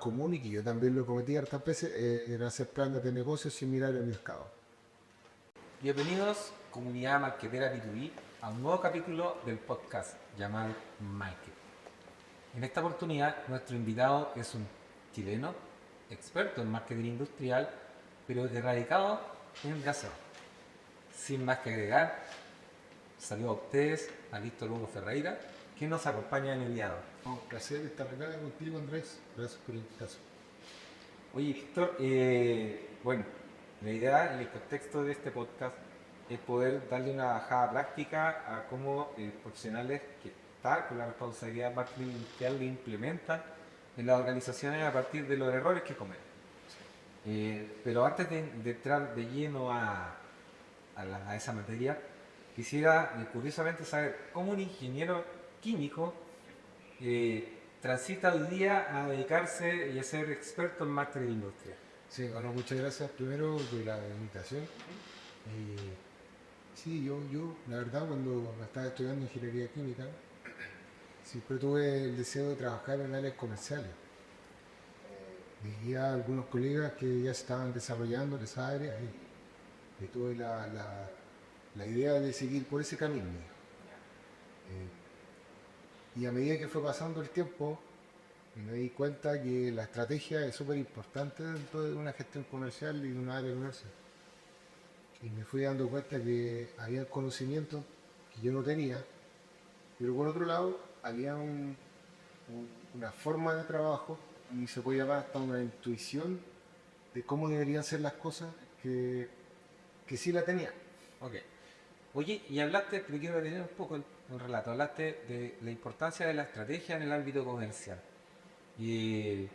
común y que yo también lo cometí hartas veces, era hacer planes de negocio sin mirar el mercado. Bienvenidos, comunidad marketera B2B, a un nuevo capítulo del podcast llamado Market. En esta oportunidad, nuestro invitado es un chileno, experto en marketing industrial, pero radicado en gaseo. Sin más que agregar, saludo a ustedes, a Víctor Hugo Ferreira, que nos acompaña en el día de hoy. Un placer estar acá contigo, Andrés. Gracias por la invitación. Oye, Víctor, bueno, la idea y el contexto de este podcast es poder darle una bajada práctica a cómo profesionales que están con la responsabilidad de marketing industrial lo implementan en las organizaciones a partir de los errores que cometen. Pero antes de entrar de lleno a esa materia, quisiera curiosamente saber cómo un ingeniero químico transita hoy día a dedicarse y a ser experto en marketing industrial. Sí, bueno, muchas gracias primero por la invitación. Sí, yo, la verdad, cuando estaba estudiando ingeniería química, siempre tuve el deseo de trabajar en áreas comerciales. Veía a algunos colegas que ya se estaban desarrollando en esa área y tuve la idea de seguir por ese camino. Y a medida que fue pasando el tiempo, me di cuenta que la estrategia es súper importante dentro de una gestión comercial y de una área comercial. Y me fui dando cuenta que había conocimientos que yo no tenía, pero por otro lado había una forma de trabajo y se puede llamar hasta una intuición de cómo deberían ser las cosas que sí la tenía. Ok. Oye, y hablaste, te quiero detener un poco el relato, hablaste de la importancia de la estrategia en el ámbito comercial. ¿Y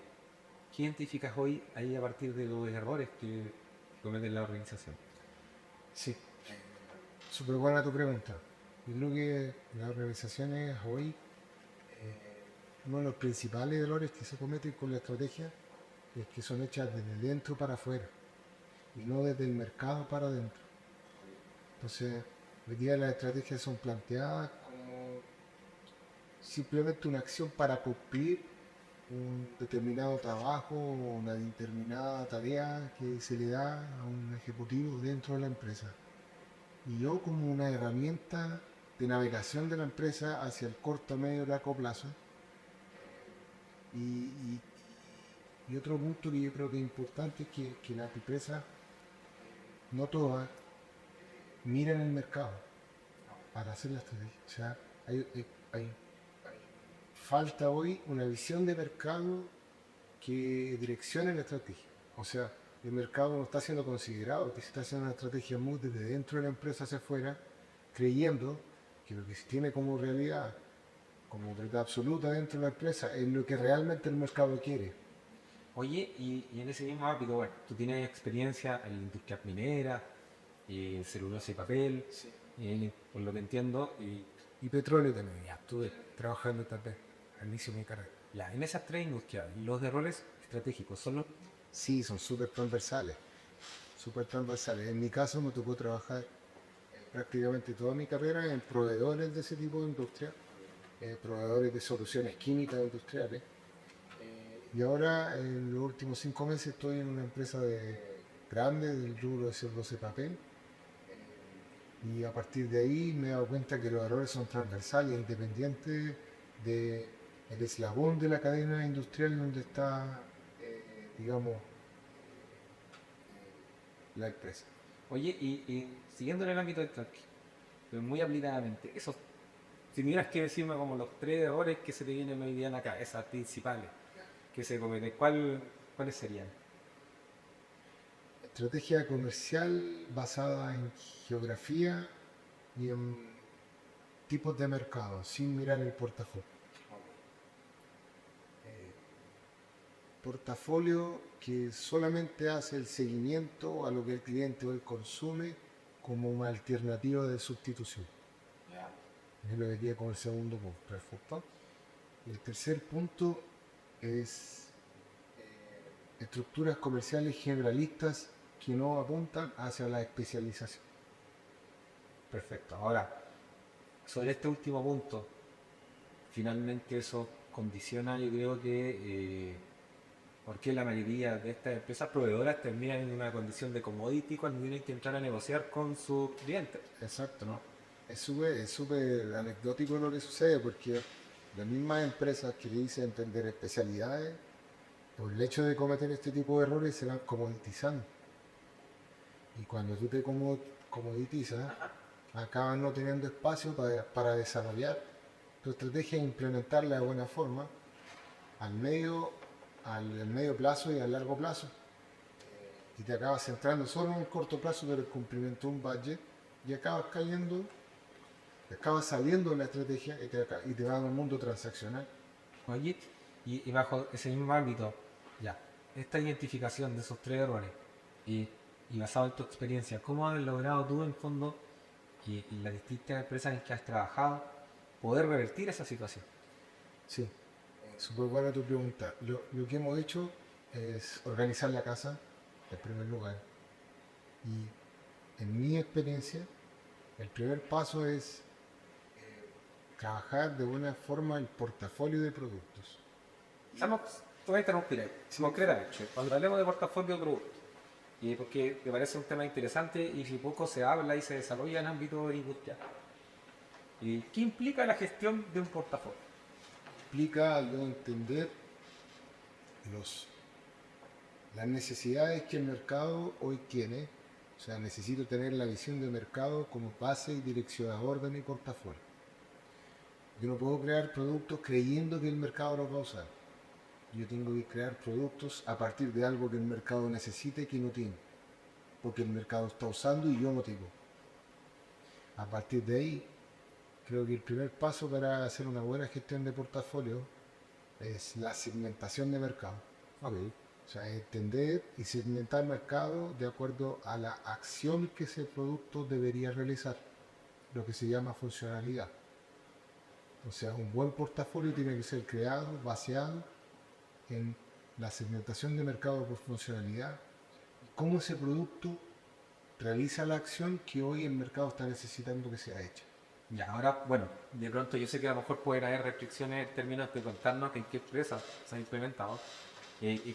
qué identificas hoy ahí a partir de los errores que cometen la organización? Sí, súper buena tu pregunta. Yo creo que las organizaciones hoy, uno de los principales errores que se cometen con la estrategia es que son hechas desde dentro para afuera y no desde el mercado para adentro. Entonces, hoy día las estrategias son planteadas como simplemente una acción para cumplir un determinado trabajo o una determinada tarea que se le da a un ejecutivo dentro de la empresa. Y yo como una herramienta de navegación de la empresa hacia el corto, medio y largo plazo. Y, y- y otro punto que yo creo que es importante es que las empresas, no todas, miren el mercado para hacer la estrategia. O sea, hay falta hoy una visión de mercado que direccione la estrategia. O sea, el mercado no está siendo considerado, que se está haciendo una estrategia muy desde dentro de la empresa hacia afuera, creyendo que lo que se tiene como realidad, como verdad absoluta dentro de la empresa, es lo que realmente el mercado quiere. Oye, y en ese mismo ámbito, bueno, tú tienes experiencia en la industria minera, en celulosa y papel, Sí. por lo que entiendo, Y petróleo también, ya estuve trabajando también al inicio de mi carrera. ya, en esas tres industrias, los errores estratégicos son los... Sí, son súper transversales, súper transversales. En mi caso me tocó trabajar prácticamente toda mi carrera en proveedores de ese tipo de industria, proveedores de soluciones químicas industriales. Y ahora, en los últimos 5 meses, estoy en una empresa grande del rubro de celulosa y papel. Y a partir de ahí me he dado cuenta que los errores son transversales, independientes del eslabón de la cadena industrial donde está, digamos, la empresa. Oye, y siguiendo en el ámbito del tranque, pero muy aplicadamente, esos, si tuvieras que decirme como los tres errores que se te vienen hoy día en acá, esas principales que se cometen, ¿cuáles serían? Estrategia comercial basada en geografía y en tipos de mercado, sin mirar el portafolio. Portafolio que solamente hace el seguimiento a lo que el cliente hoy consume como una alternativa de sustitución. Es lo que queda como el segundo punto. Perfecto. El tercer punto es estructuras comerciales generalistas que no apuntan hacia la especialización. Perfecto. Ahora, sobre este último punto, finalmente eso condiciona, yo creo que por qué la mayoría de estas empresas proveedoras terminan en una condición de commodity cuando tienen que entrar a negociar con sus clientes. Exacto, ¿no? Es súper anecdótico lo que sucede porque las mismas empresas que dicen vender especialidades, por el hecho de cometer este tipo de errores, se van comoditizando. Y cuando tú te comoditizas, acabas no teniendo espacio para desarrollar tu estrategia e implementarla de buena forma al medio plazo y al largo plazo. Y te acabas centrando solo en el corto plazo del cumplimiento de un budget y acabas saliendo de la estrategia y te vas al mundo transaccional. Oye, y bajo ese mismo ámbito, ya, esta identificación de esos tres errores y basado en tu experiencia, ¿cómo has logrado tú en fondo y las distintas empresas en que has trabajado poder revertir esa situación? Sí, súper buena tu pregunta. Lo que hemos hecho es organizar la casa en primer lugar. Y en mi experiencia, el primer paso es trabajar de buena forma el portafolio de productos. Estamos, te voy a interrumpir ahí. Concretamente, cuando hablemos de portafolio de productos, y porque me parece un tema interesante y si poco se habla y se desarrolla en ámbito industrial. ¿Y qué implica la gestión de un portafolio? Implica algo entender los, las necesidades que el mercado hoy tiene. O sea, necesito tener la visión de mercado como base y direccionador de mi portafolio. Yo no puedo crear productos creyendo que el mercado los va a usar. Yo tengo que crear productos a partir de algo que el mercado necesita y que no tiene. Porque el mercado está usando y yo no tengo. A partir de ahí, creo que el primer paso para hacer una buena gestión de portafolio es la segmentación de mercado. Ok. O sea, entender y segmentar mercado de acuerdo a la acción que ese producto debería realizar, lo que se llama funcionalidad. O sea, un buen portafolio tiene que ser creado, baseado en la segmentación de mercado por funcionalidad, cómo ese producto realiza la acción que hoy el mercado está necesitando que sea hecha. Ya, ahora, bueno, de pronto yo sé que a lo mejor pueden haber restricciones en términos de contarnos en qué empresas se han implementado,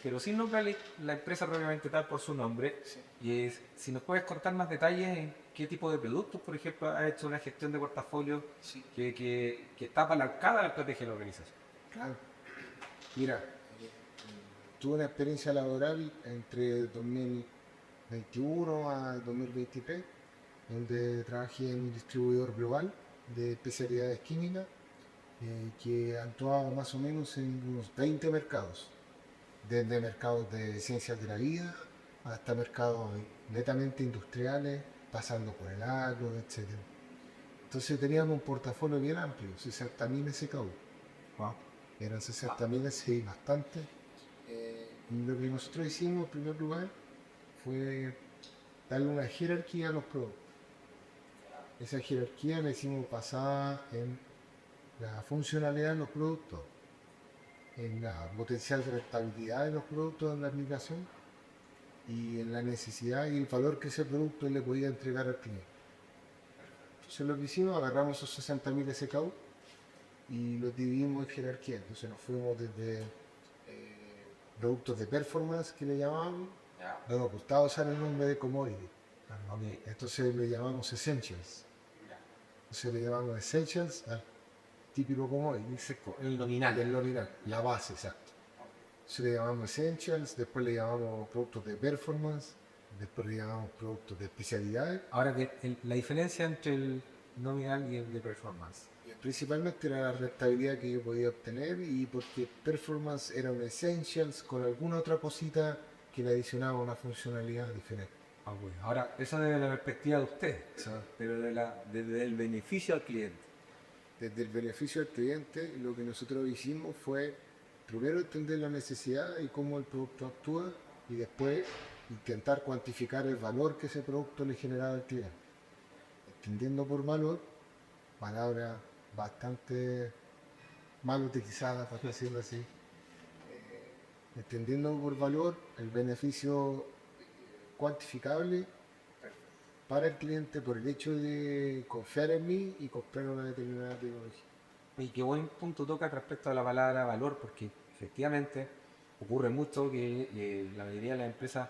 pero sin nombrar la empresa propiamente tal por su nombre, Sí. y si nos puedes contar más detalles en qué tipo de productos, por ejemplo, ha hecho una gestión de portafolio Sí. que está apalancada a la estrategia de la organización. Claro. Mira, tuve una experiencia laboral entre 2021 a 2023, donde trabajé en un distribuidor global de especialidades químicas que actuaba más o menos en unos 20 mercados, desde mercados de ciencias de la vida hasta mercados netamente industriales, pasando por el agro, etc. Entonces teníamos un portafolio bien amplio, 60.000 SKU. Wow. Eran 60.000 SKU, bastante. Y lo que nosotros hicimos en primer lugar fue darle una jerarquía a los productos. Esa jerarquía la hicimos basada en la funcionalidad de los productos, en la potencial rentabilidad de los productos en la aplicación y en la necesidad y el valor que ese producto le podía entregar al cliente. Entonces lo que hicimos, agarramos esos 60.000 SKU y los dividimos en jerarquía. Entonces nos fuimos desde productos de performance que le llamaban, no nos gustaba usar el nombre de commodity. Entonces le llamamos essentials. Entonces le llamamos essentials al típico commodity, El nominal. el nominal, la base, exacto. Entonces le llamamos essentials, después le llamamos productos de performance, después le llamamos productos de especialidades. Ahora, la diferencia entre el nominal y el de performance. Principalmente era la rentabilidad que yo podía obtener y porque performance era un essentials con alguna otra cosita que le adicionaba una funcionalidad diferente. Bueno. Ahora, eso desde la perspectiva de usted, O sea, pero desde el beneficio al cliente. desde el beneficio del cliente, lo que nosotros hicimos fue primero entender la necesidad y cómo el producto actúa y después intentar cuantificar el valor que ese producto le generaba al cliente. Entendiendo por valor, palabra bastante mal utilizada, para decirlo así, entendiendo por valor el beneficio cuantificable para el cliente por el hecho de confiar en mí y comprar una determinada tecnología. Y qué buen punto toca respecto a la palabra valor, porque efectivamente ocurre mucho que la mayoría de las empresas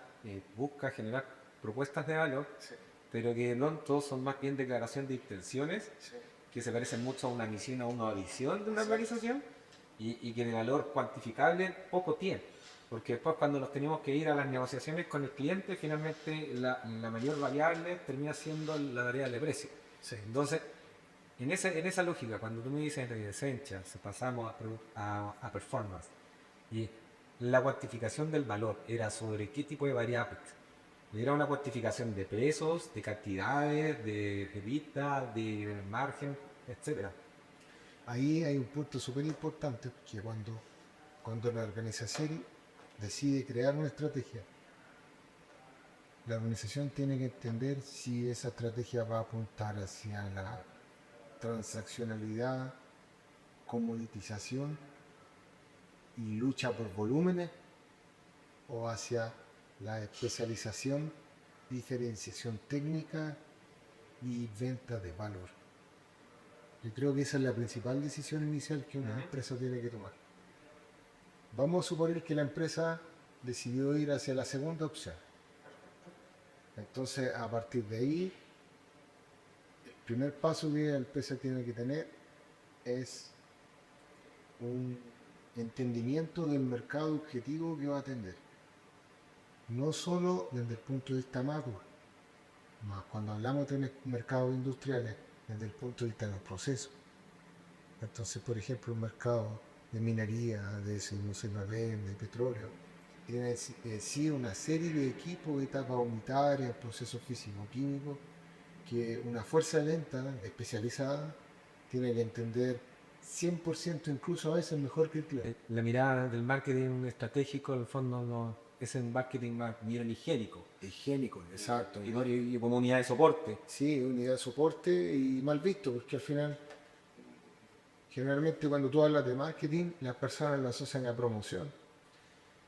busca generar propuestas de valor, Sí, pero que no todos son más bien declaración de intenciones, sí, que se parecen mucho a una misión, a una visión de una sí, organización, y que de valor cuantificable poco tiene. Porque después cuando nos tenemos que ir a las negociaciones con el cliente, finalmente la mayor variable termina siendo la variable de precio. sí. Entonces, en esa lógica, cuando tú me dices de esencia, se pasamos a performance, y la cuantificación del valor era sobre qué tipo de variables. Era una cuantificación de pesos, de cantidades, de EBITDA, de margen, etcétera. Ahí hay un punto súper importante, que cuando la organización decide crear una estrategia, la organización tiene que entender si esa estrategia va a apuntar hacia la transaccionalidad, comoditización y lucha por volúmenes, o hacia la especialización, diferenciación técnica y venta de valor. Yo creo que esa es la principal decisión inicial que una empresa tiene que tomar. Vamos a suponer que la empresa decidió ir hacia la segunda opción. Entonces, a partir de ahí, el primer paso que la empresa tiene que tener es un entendimiento del mercado objetivo que va a atender. No solo desde el punto de vista macro, más cuando hablamos de mercados industriales, desde el punto de vista de los procesos. Entonces, por ejemplo, un mercado de minería, de de petróleo, tiene sí una serie de equipos, etapas unitarias, procesos físico-químicos, que una fuerza lenta, especializada, tiene que entender 100%, incluso a veces mejor que el cliente. La mirada del marketing estratégico, en el fondo, no, es el marketing más bien higiénico. Higiénico, exacto. Y como unidad de soporte. Sí, unidad de soporte y mal visto, porque al final, generalmente cuando tú hablas de marketing, las personas lo asocian a promoción.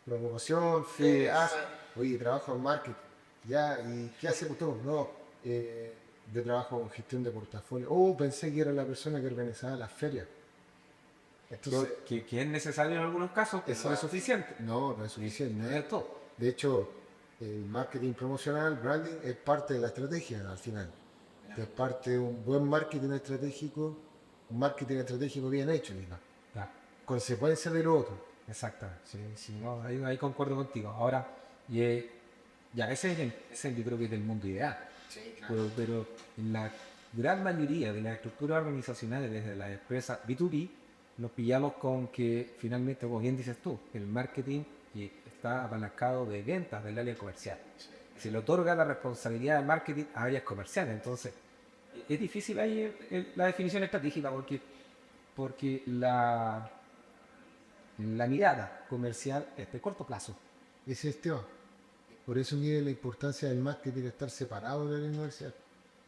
Promoción, fe, oye, trabajo en marketing. Ya, ¿y qué hace tú? No, yo trabajo en gestión de portafolio. Oh, pensé que era la persona que organizaba las ferias. Entonces, Que es necesario en algunos casos, pero no es suficiente. no, no es suficiente. No es todo. De hecho, el marketing promocional, branding, es parte de la estrategia al final. Es parte de un buen marketing estratégico bien hecho, digamos. Claro, Consecuencia de lo otro. exactamente. Sí, sí, no, ahí concuerdo contigo. Ahora, ya, ese yo creo que es el mundo ideal. Pero en la gran mayoría de las estructuras organizacionales desde las empresas B2B, nos pillamos con que finalmente, como bien dices tú, el marketing está apalancado de ventas del área comercial. Se le otorga la responsabilidad del marketing a áreas comerciales. Entonces, es difícil ahí la definición estratégica porque la mirada comercial es de corto plazo. Ese es el tema. Por eso mide la importancia del marketing estar separado de la universidad.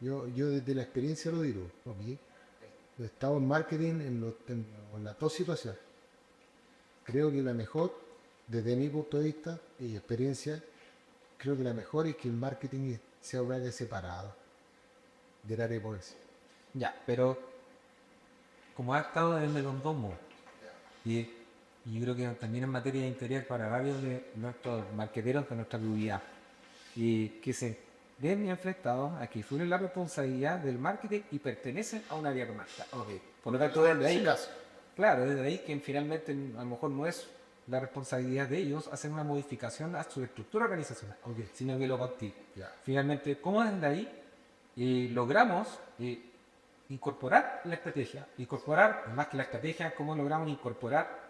Yo desde la experiencia lo digo. Ok, he estado en marketing en las dos situaciones. Creo que la mejor, desde mi punto de vista y experiencia, creo que la mejor es que el marketing sea un área separado del área de comercio. Ya, pero como ha estado desde los dos modos, y, y yo creo que también en materia de interior para varios de nuestros marqueteros de nuestra comunidad, y que se ven enfrentados a que asumen la responsabilidad del marketing y pertenecen a un área comercial. Ok. Por lo tanto, desde ahí, caso. claro, desde ahí que finalmente a lo mejor no es la responsabilidad de ellos hacer una modificación a su estructura organizacional, sino que lo contigo. Ya. Finalmente, ¿cómo desde ahí logramos incorporar la estrategia? Incorporar, más que la estrategia, ¿cómo logramos incorporar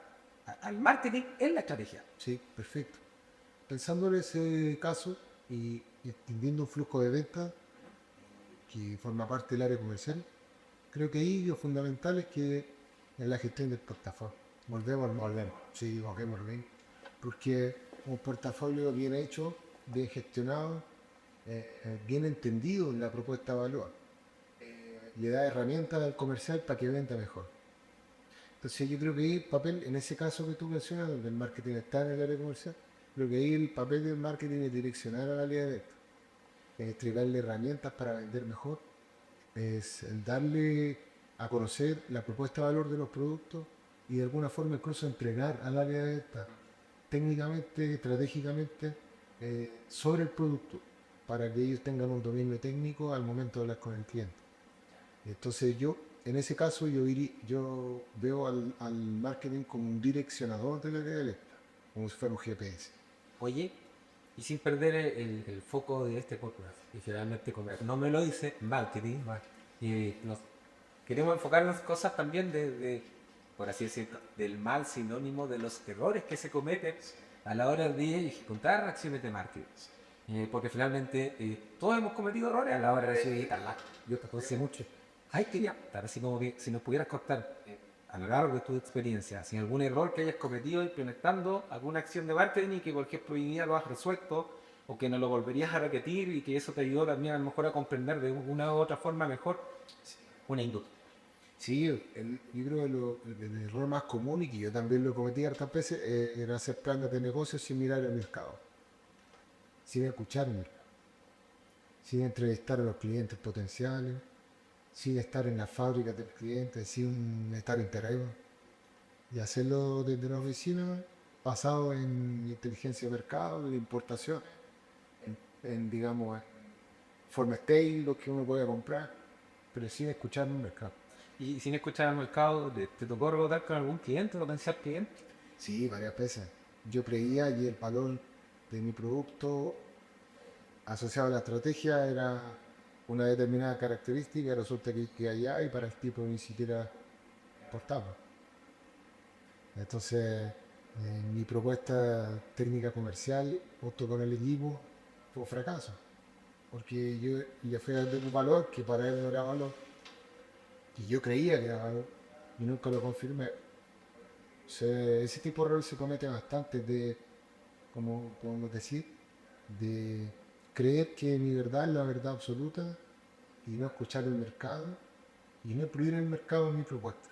al marketing en la estrategia? Sí, perfecto. Pensando en ese caso y entendiendo un flujo de venta que forma parte del área comercial, creo que ahí lo fundamental es que en la gestión del portafolio. Volvemos. Sí, volvemos bien. Porque un portafolio bien hecho, bien gestionado, bien entendido en la propuesta de valor, le da herramientas al comercial para que venda mejor. Entonces yo creo que ahí el papel, en ese caso que tú mencionas, donde el marketing está en el área comercial, creo que ahí el papel del marketing es direccionar al área de venta, es entregarle herramientas para vender mejor, es el darle a conocer la propuesta de valor de los productos y de alguna forma incluso entregar al área de venta técnicamente, estratégicamente, sobre el producto, para que ellos tengan un dominio técnico al momento de hablar con el cliente. Entonces en ese caso, yo veo al marketing como un direccionador de la área de venta, como si fuera un GPS. Oye, y sin perder el foco de este podcast, y generalmente como no me lo dice, marketing, y queremos enfocar las cosas también por así decirlo, del mal sinónimo de los errores que se cometen a la hora de ejecutar acciones de marketing. Porque finalmente todos hemos cometido errores a la hora de editarla. Yo te conocí mucho. Ay, quería estar así como que si nos pudieras contar a lo largo de tu experiencia, si algún error que hayas cometido implementando alguna acción de marketing y que por ejemplo hoy día lo has resuelto o que no lo volverías a repetir y que eso te ayudó también a lo mejor a comprender de una u otra forma mejor una industria. Sí, yo creo que el error más común, y que yo también lo cometí hartas veces, era hacer planes de negocio sin mirar el mercado, sin escuchar el mercado, sin entrevistar a los clientes potenciales, sin estar en las fábricas del cliente, sin estar en terreno, y hacerlo desde la oficina, basado en inteligencia de mercado, de importación, digamos, en Formastel, lo que uno puede comprar, pero sin escuchar el mercado. Y sin escuchar al mercado, ¿te tocó rebotar con algún cliente, potencial cliente? Sí, varias veces. Yo creía y el valor de mi producto asociado a la estrategia era una determinada característica, y resulta que allá y para el tipo ni siquiera importaba. Entonces, mi propuesta técnica comercial, junto con el equipo, fue un fracaso, porque yo le fui a dar un valor que para él no era valor, y yo creía que era valor, y nunca lo confirmé. O sea, ese tipo de error se comete bastante, como podemos decir, de creer que mi verdad es la verdad absoluta y no escuchar el mercado y no incluir el mercado en mi propuesta.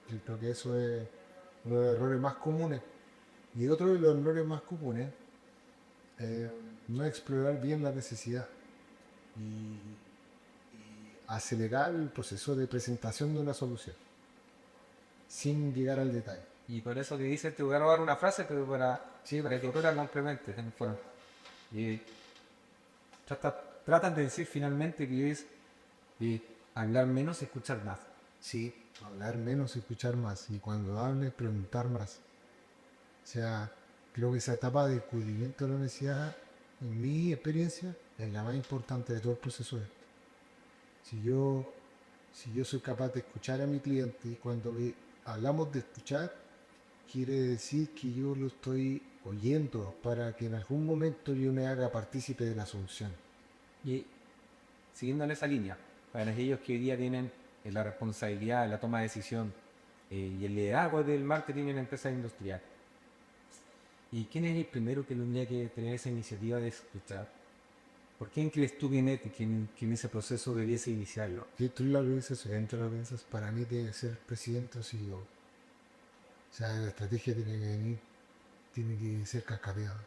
Yo creo que eso es uno de los errores más comunes. Y otro de los errores más comunes es no explorar bien la necesidad y acelerar el proceso de presentación de una solución sin llegar al detalle. Y por eso te dice, te voy a robar una frase, pero para que tú la complementes en el fondo. Y tratan de decir finalmente que es hablar menos y escuchar más. Sí, hablar menos, escuchar más, y cuando hable, preguntar más. O sea, creo que esa etapa de descubrimiento de la necesidad, en mi experiencia, es la más importante de todo el proceso. Si yo, si yo soy capaz de escuchar a mi cliente, y cuando hablamos de escuchar, quiere decir que yo lo estoy oyendo para que en algún momento yo me haga partícipe de la solución. Y siguiendo en esa línea, para aquellos que hoy día tienen la responsabilidad de la toma de decisión y el liderazgo del marketing en la empresa industrial, ¿y quién es el primero que tendría que tener esa iniciativa de escuchar? ¿Por quién crees tú que en ese proceso debiese iniciarlo? Si tú la organizas, dentro de la organización, para mí debe ser el presidente o CEO. O sea, la estrategia tiene que venir, tiene que ser cascadeada.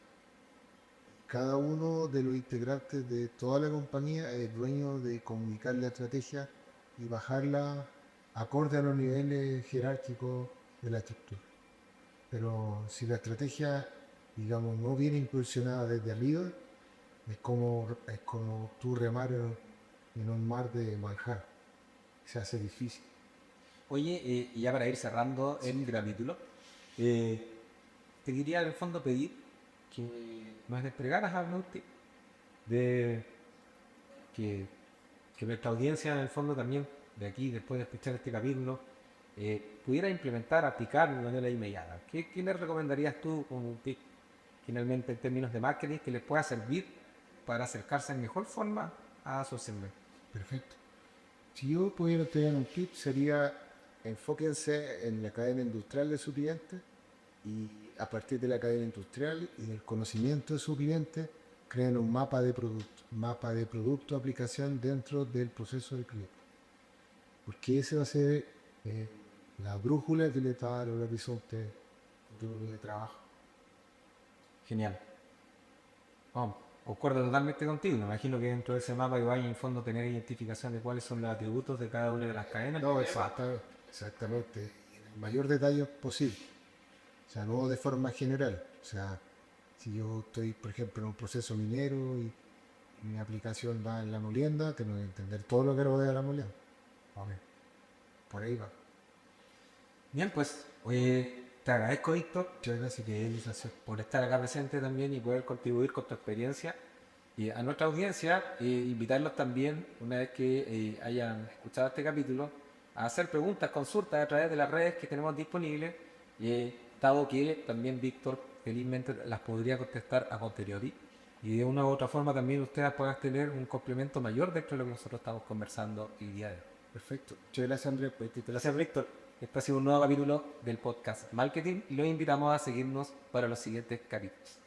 Cada uno de los integrantes de toda la compañía es dueño de comunicar la estrategia y bajarla acorde a los niveles jerárquicos de la estructura. Pero si la estrategia, digamos, no viene impulsionada desde arriba, es como tú remar en un mar de manjar. Se hace difícil. Oye, y ya para ir cerrando el capítulo, te quería en el fondo pedir que nos desplegaras algo de que, que nuestra audiencia en el fondo también, de aquí, después de escuchar este capítulo, pudiera implementar, aplicar de manera inmediata. ¿Qué le recomendarías tú como un tip, finalmente, en términos de marketing, que les pueda servir para acercarse en mejor forma a su segmento? Perfecto. Si yo pudiera tener un tip, sería enfóquense en la cadena industrial de su cliente, y a partir de la cadena industrial y del conocimiento de su cliente, creen un mapa de producto, aplicación dentro del proceso del cliente. Porque ese va a ser la brújula que le va a dar el horizonte futuro de trabajo. Genial. Oh, concuerdo totalmente contigo. Me imagino que dentro de ese mapa igual en el fondo tener identificación de cuáles son los atributos de cada una de las cadenas. No, exactamente. En el mayor detalle posible. O sea, no de forma general. O sea, si yo estoy, por ejemplo, en un proceso minero y mi aplicación va en la molienda, tengo que entender todo lo que rodea la molienda. Ok, por ahí va. Bien, pues, te agradezco, Víctor, Muchas gracias, que realización. por estar acá presente también y poder contribuir con tu experiencia. Y a nuestra audiencia, invitarlos también, una vez que hayan escuchado este capítulo, a hacer preguntas, consultas a través de las redes que tenemos disponibles, dado que también Víctor felizmente las podría contestar a posteriori. Y de una u otra forma también ustedes puedan tener un complemento mayor dentro de lo que nosotros estamos conversando hoy día de hoy. Perfecto. Muchas gracias, Andrés. Pues, gracias, Víctor. Este ha sido un nuevo capítulo del podcast Marketing y los invitamos a seguirnos para los siguientes capítulos.